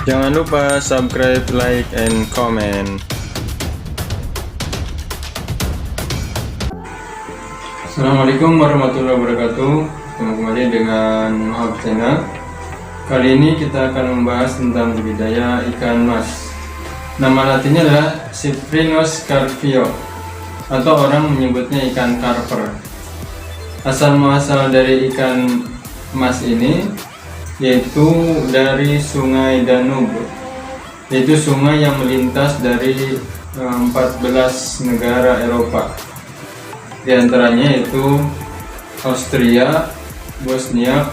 Jangan lupa subscribe, like, and comment. Assalamualaikum warahmatullahi wabarakatuh. Ketemu kembali dengan Mahab Channel. Kali ini kita akan membahas tentang budidaya ikan mas. Nama latinnya adalah Cyprinus carpio, atau orang menyebutnya ikan karper. Asal muasal dari ikan mas ini yaitu dari sungai Danube, yaitu sungai yang melintas dari 14 negara Eropa. Di antaranya yaitu Austria, Bosnia,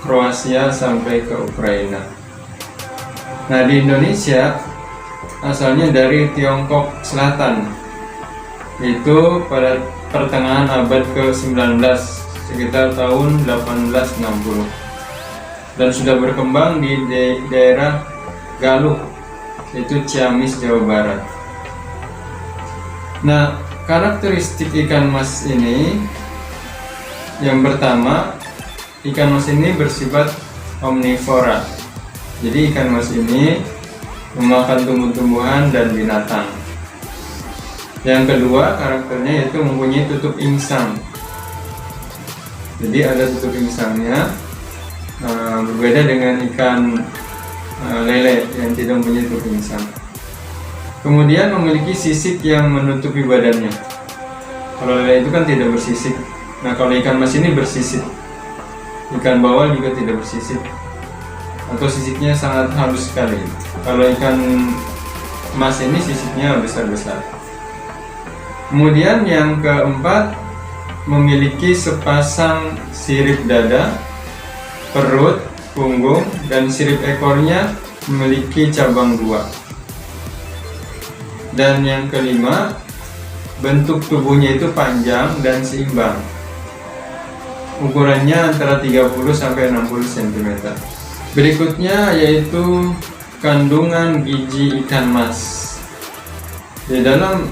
Kroasia sampai ke Ukraina. Nah, di Indonesia asalnya dari Tiongkok Selatan, itu pada pertengahan abad ke-19, sekitar tahun 1860, dan sudah berkembang di daerah Galuh, yaitu Ciamis, Jawa Barat. Nah, karakteristik ikan mas ini, yang pertama, ikan mas ini bersifat omnivora. Jadi ikan mas ini memakan tumbuh-tumbuhan dan binatang. Yang kedua, karakternya yaitu mempunyai tutup insang. Jadi ada tutup insangnya, berbeda dengan ikan lele yang tidak mempunyai tutup insang. Kemudian memiliki sisik yang menutupi badannya. Kalau lele itu kan tidak bersisik. Nah, kalau ikan mas ini bersisik. Ikan bawal juga tidak bersisik, atau sisiknya sangat halus sekali. Kalau ikan mas ini sisiknya besar-besar. Kemudian yang keempat, memiliki sepasang sirip dada, perut, punggung, dan sirip ekornya memiliki cabang dua. Dan yang kelima, bentuk tubuhnya itu panjang dan seimbang. Ukurannya antara 30 sampai 60 cm. Berikutnya yaitu kandungan gizi ikan mas. Di dalam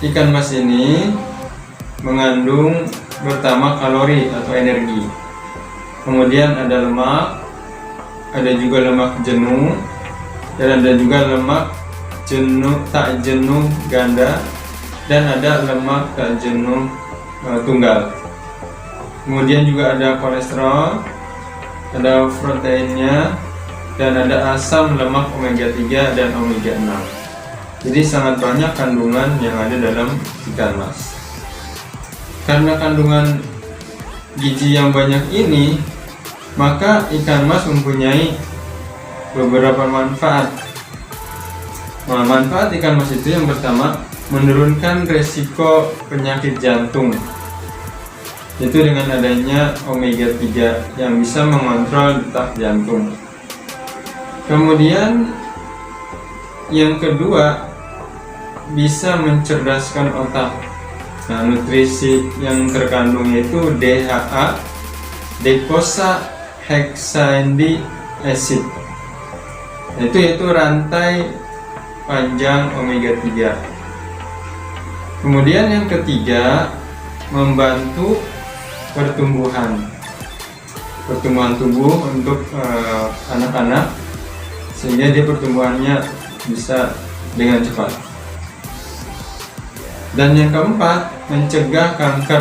ikan mas ini mengandung pertama kalori atau energi, kemudian ada lemak, ada juga lemak jenuh, dan ada juga lemak jenuh tak jenuh ganda, dan ada lemak tak jenuh tunggal. Kemudian juga ada kolesterol, ada proteinnya, dan ada asam lemak omega 3 dan omega 6. Jadi sangat banyak kandungan yang ada dalam ikan mas. Karena kandungan gizi yang banyak ini, maka ikan mas mempunyai beberapa manfaat. Nah, manfaat ikan mas itu yang pertama, menurunkan resiko penyakit jantung. Itu dengan adanya omega 3 yang bisa mengontrol detak jantung. Kemudian yang kedua, bisa mencerdaskan otak. Nah, nutrisi yang terkandung yaitu DHA, docosahexaendiacid, yaitu rantai panjang omega 3. Kemudian yang ketiga, membantu pertumbuhan tubuh untuk anak-anak, sehingga dia pertumbuhannya bisa dengan cepat. Dan yang keempat, mencegah kanker.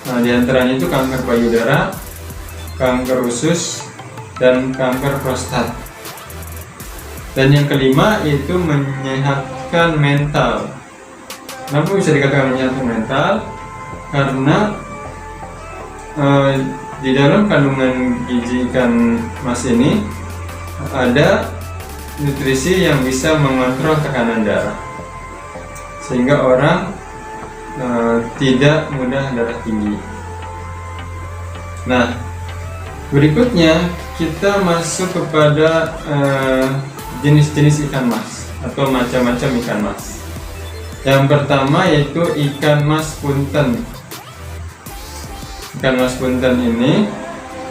Nah, diantaranya itu kanker payudara, kanker usus, dan kanker prostat. Dan yang kelima yaitu menyehatkan mental. Kenapa bisa dikatakan menyehatkan mental? Karena di dalam kandungan gizi ikan mas ini ada nutrisi yang bisa mengontrol tekanan darah, sehingga orang tidak mudah darah tinggi. Nah, berikutnya kita masuk kepada jenis-jenis ikan mas atau macam-macam ikan mas. Yang pertama yaitu ikan mas punten. Ikan mas punten ini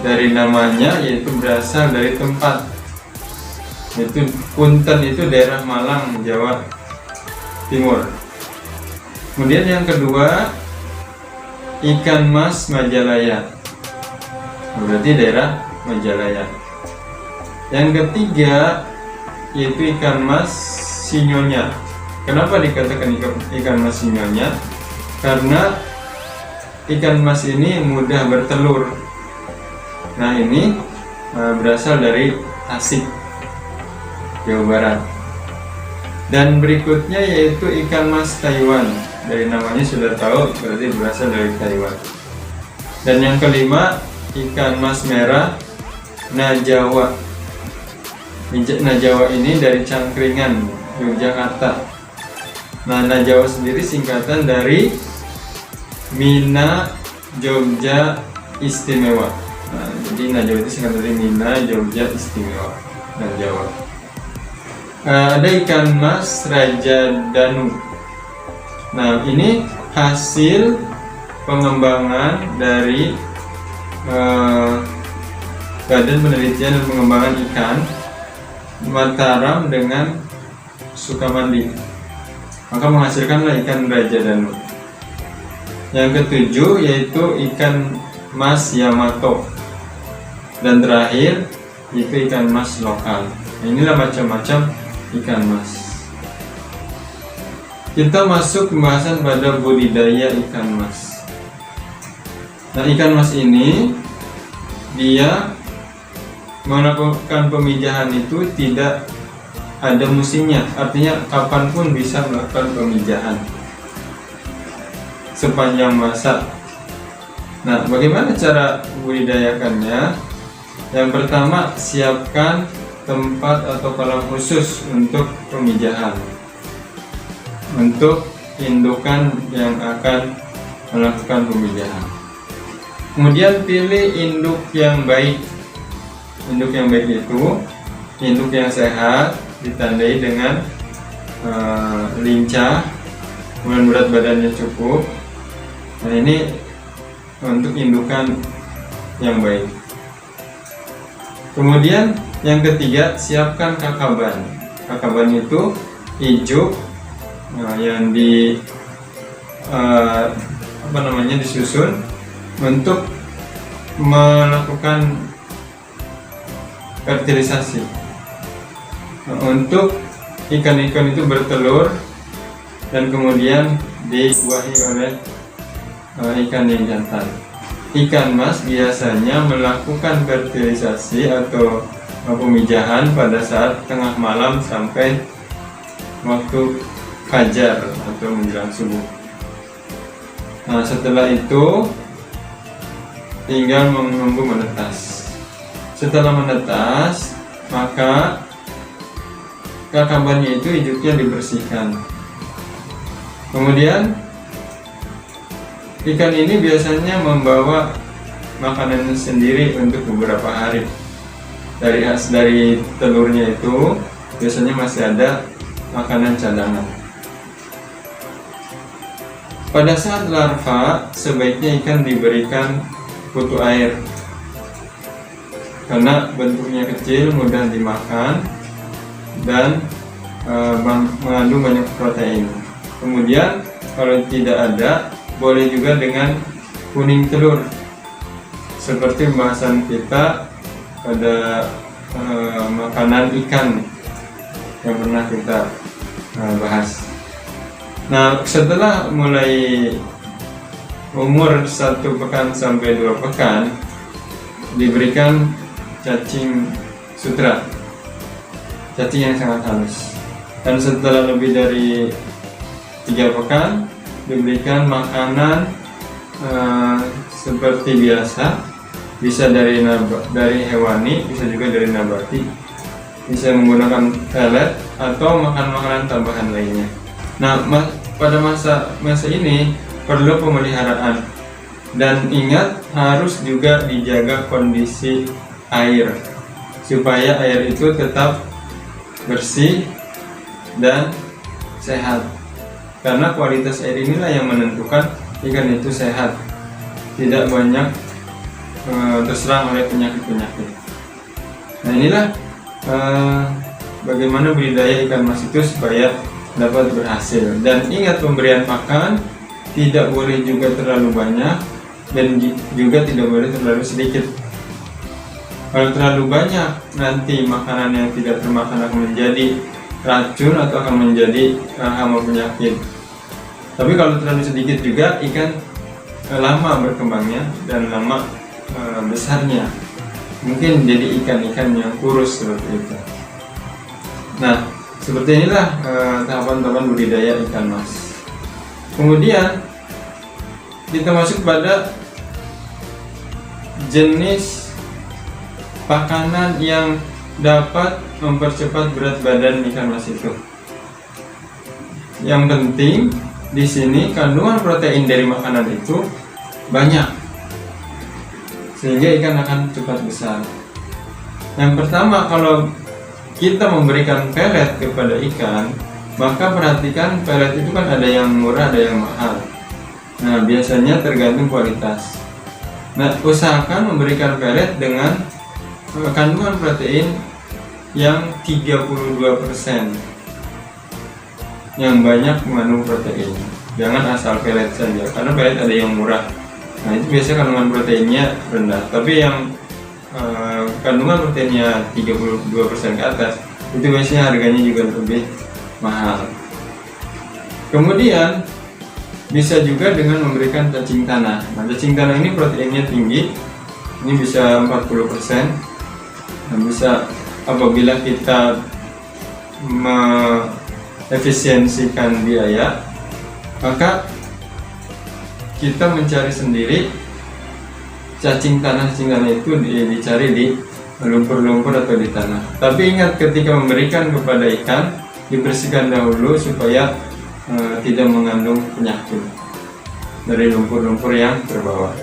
dari namanya yaitu berasal dari tempat. Itu Punten itu daerah Malang, Jawa Timur. Kemudian yang kedua, ikan mas Majalaya, berarti daerah Majalaya. Yang ketiga yaitu ikan mas sinyonya. Kenapa dikatakan ikan mas sinyonya? Karena ikan mas ini mudah bertelur. Nah, ini berasal dari Tasik, Jawa Barat. Dan berikutnya yaitu ikan mas Taiwan. Dari namanya sudah tahu berarti berasal dari Taiwan. Dan yang kelima ikan mas merah Najawa. Najawa ini dari Cangkringan, Yogyakarta. Nah, Najawa sendiri singkatan dari Mina Jogja Istimewa. Nah, jadi Najawa itu singkatan dari Mina Jogja Istimewa, Najawa. Ada ikan mas Raja Danu. Nah, ini hasil pengembangan dari Badan Penelitian dan Pengembangan Ikan Mataram dengan Sukamandi, maka menghasilkanlah ikan Raja Danu. Yang ketujuh yaitu ikan mas Yamato, dan terakhir itu ikan mas lokal. Inilah macam-macam ikan mas. Kita masuk pembahasan pada budidaya ikan mas. Nah, ikan mas ini dia melakukan pemijahan itu tidak ada musimnya, artinya kapanpun bisa melakukan pemijahan sepanjang masa. Nah, bagaimana cara budidayakannya? Yang pertama, siapkan tempat atau kolam khusus untuk pemijahan untuk indukan yang akan melakukan pemijahan. Kemudian pilih induk yang baik. Induk yang baik itu induk yang sehat, ditandai dengan lincah, kemudian berat badannya cukup. Nah, ini untuk indukan yang baik. Kemudian yang ketiga, siapkan kakaban. Kakaban itu ijuk yang disusun untuk melakukan fertilisasi, untuk ikan-ikan itu bertelur dan kemudian dibuahi oleh ikan yang jantan. Ikan mas biasanya melakukan fertilisasi atau pemijahan pada saat tengah malam sampai waktu fajar atau menjelang subuh. Nah, setelah itu tinggal menunggu menetas. Setelah menetas, maka kakabannya itu ijuknya dibersihkan. Kemudian ikan ini biasanya membawa makanan sendiri untuk beberapa hari. Dari telurnya itu biasanya masih ada makanan cadangan. Pada saat larva, sebaiknya ikan diberikan kutu air karena bentuknya kecil, mudah dimakan, dan mengandung banyak protein. Kemudian kalau tidak ada, boleh juga dengan kuning telur, seperti pembahasan kita pada makanan ikan yang pernah kita bahas. Nah, setelah mulai umur 1 pekan sampai 2 pekan, diberikan cacing sutra, cacing yang sangat halus. Dan setelah lebih dari 3 pekan, diberikan makanan seperti biasa, bisa dari hewani, bisa juga dari nabati, bisa menggunakan pelet atau makan makanan tambahan lainnya. Nah, pada masa ini perlu pemeliharaan, dan ingat harus juga dijaga kondisi air supaya air itu tetap bersih dan sehat, karena kualitas air inilah yang menentukan ikan itu sehat, tidak banyak terserang oleh penyakit-penyakit. Nah, inilah bagaimana budidaya ikan mas itu supaya dapat berhasil. Dan ingat, pemberian pakan tidak boleh juga terlalu banyak dan juga tidak boleh terlalu sedikit. Kalau terlalu banyak, nanti makanan yang tidak termakan akan menjadi racun atau akan menjadi hama penyakit. Tapi kalau terlalu sedikit juga, ikan lama berkembangnya dan lama besarnya. Mungkin jadi ikan-ikan yang kurus seperti itu. Nah, seperti inilah tahapan-tahapan budidaya ikan mas. Kemudian kita masuk pada jenis makanan yang dapat mempercepat berat badan ikan mas itu. Yang penting di sini kandungan protein dari makanan itu banyak, sehingga ikan akan cepat besar. Yang pertama, kalau kita memberikan pelet kepada ikan, maka perhatikan pelet itu kan ada yang murah, ada yang mahal. Nah, biasanya tergantung kualitas. Nah, usahakan memberikan pelet dengan kandungan protein yang 32%, yang banyak mengandung protein. Jangan asal pelet saja, karena pelet ada yang murah. Nah, itu biasanya kandungan proteinnya rendah. Tapi yang kandungan proteinnya 32% ke atas, itu biasanya harganya juga lebih mahal. Kemudian bisa juga dengan memberikan cacing tanah. Nah, cacing tanah ini proteinnya tinggi, ini bisa 40%. Nah, bisa apabila kita efisiensikan biaya, maka kita mencari sendiri cacing tanah itu dicari di lumpur-lumpur atau di tanah. Tapi ingat, ketika memberikan kepada ikan, dibersihkan dahulu supaya tidak mengandung penyakit dari lumpur-lumpur yang terbawa.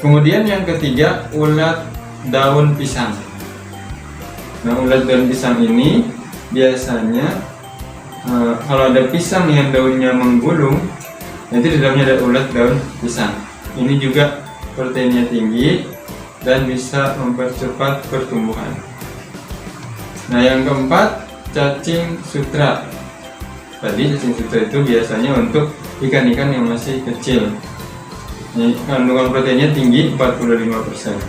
Kemudian yang ketiga, ulat daun pisang. Nah, ulat daun pisang ini biasanya kalau ada pisang yang daunnya menggulung, nanti di dalamnya ada ulat daun pisang. Ini juga proteinnya tinggi dan bisa mempercepat pertumbuhan. Nah, yang keempat, cacing sutra. Tadi cacing sutra itu biasanya untuk ikan-ikan yang masih kecil. Ini kandungan proteinnya tinggi, 45%.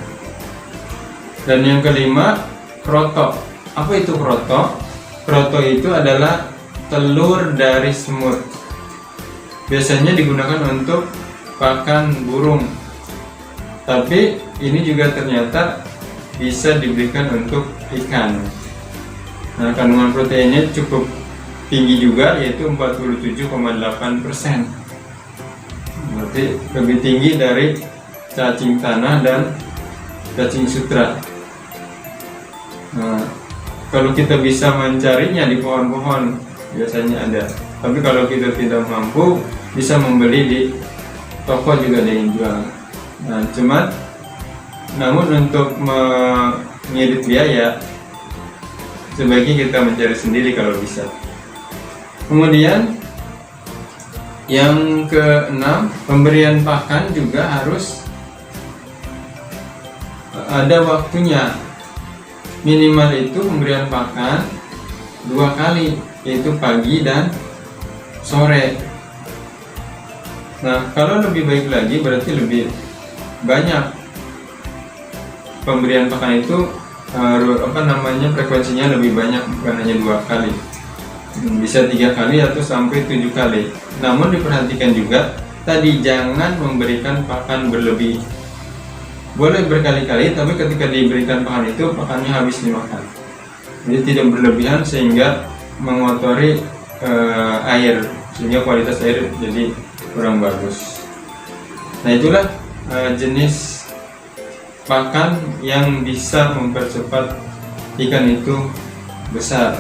Dan yang kelima, kroto. Apa itu kroto? Kroto itu adalah telur dari semut. Biasanya digunakan untuk pakan burung. Tapi ini juga ternyata bisa diberikan untuk ikan. Nah, kandungan proteinnya cukup tinggi juga, yaitu 47,8%. Berarti lebih tinggi dari cacing tanah dan cacing sutra. Nah, kalau kita bisa mencarinya di pohon-pohon, biasanya ada. Tapi kalau kita tidak mampu, bisa membeli di toko juga ada yang jual. Nah, namun untuk mengirit biaya, sebaiknya kita mencari sendiri kalau bisa. Kemudian yang keenam, pemberian pakan juga harus ada waktunya. Minimal itu pemberian pakan 2 kali, yaitu pagi dan sore. Nah, kalau lebih baik lagi, berarti lebih banyak pemberian pakan itu, frekuensinya lebih banyak, bukan hanya 2 kali, bisa 3 kali atau sampai 7 kali. Namun diperhatikan juga tadi, jangan memberikan pakan berlebih. Boleh berkali-kali, tapi ketika diberikan pakan itu, pakannya habis dimakan. Jadi tidak berlebihan sehingga mengotori air, sehingga kualitas air jadi kurang bagus. Nah, itulah jenis pakan yang bisa mempercepat ikan itu besar.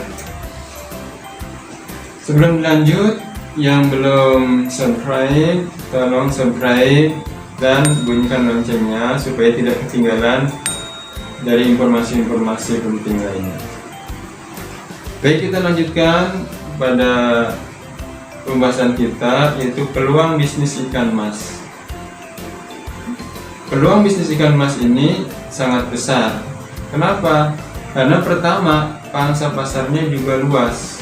Sebelum lanjut, yang belum subscribe, tolong subscribe dan bunyikan loncengnya supaya tidak ketinggalan dari informasi-informasi penting lainnya. Baik, kita lanjutkan pada pembahasan kita, yaitu peluang bisnis ikan mas. Peluang bisnis ikan mas ini sangat besar. Kenapa? Karena pertama, pangsa pasarnya juga luas.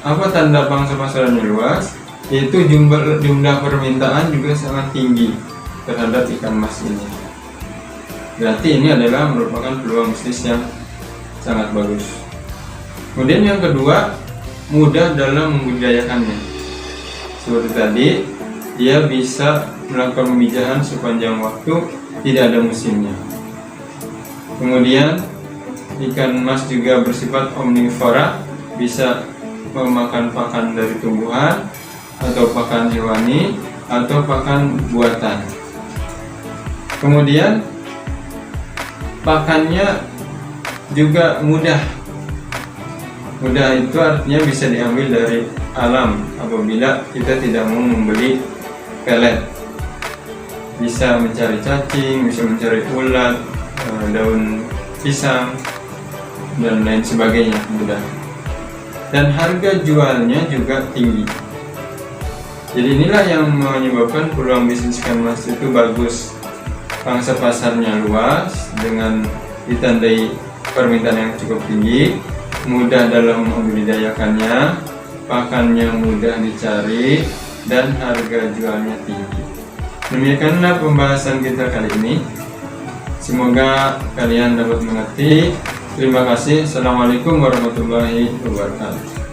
Apa tanda pangsa pasarnya luas? Yaitu jumlah permintaan juga sangat tinggi terhadap ikan mas ini. Berarti ini adalah merupakan peluang bisnis yang sangat bagus. Kemudian yang kedua, mudah dalam membudidayakannya. Seperti tadi, dia bisa melakukan pemijahan sepanjang waktu, tidak ada musimnya. Kemudian ikan mas juga bersifat omnivora, bisa memakan pakan dari tumbuhan atau pakan hewani atau pakan buatan. Kemudian pakannya juga mudah. Mudah itu artinya bisa diambil dari alam apabila kita tidak mau membeli pelet. Bisa mencari cacing, bisa mencari ulat, daun pisang, dan lain sebagainya, mudah. Dan harga jualnya juga tinggi. Jadi inilah yang menyebabkan peluang bisnis ikan mas itu bagus. Pangsa pasarnya luas dengan ditandai permintaan yang cukup tinggi, mudah dalam membudidayakannya, pakannya mudah dicari, dan harga jualnya tinggi. Demikianlah pembahasan kita kali ini. Semoga kalian dapat mengerti. Terima kasih. Assalamualaikum warahmatullahi wabarakatuh.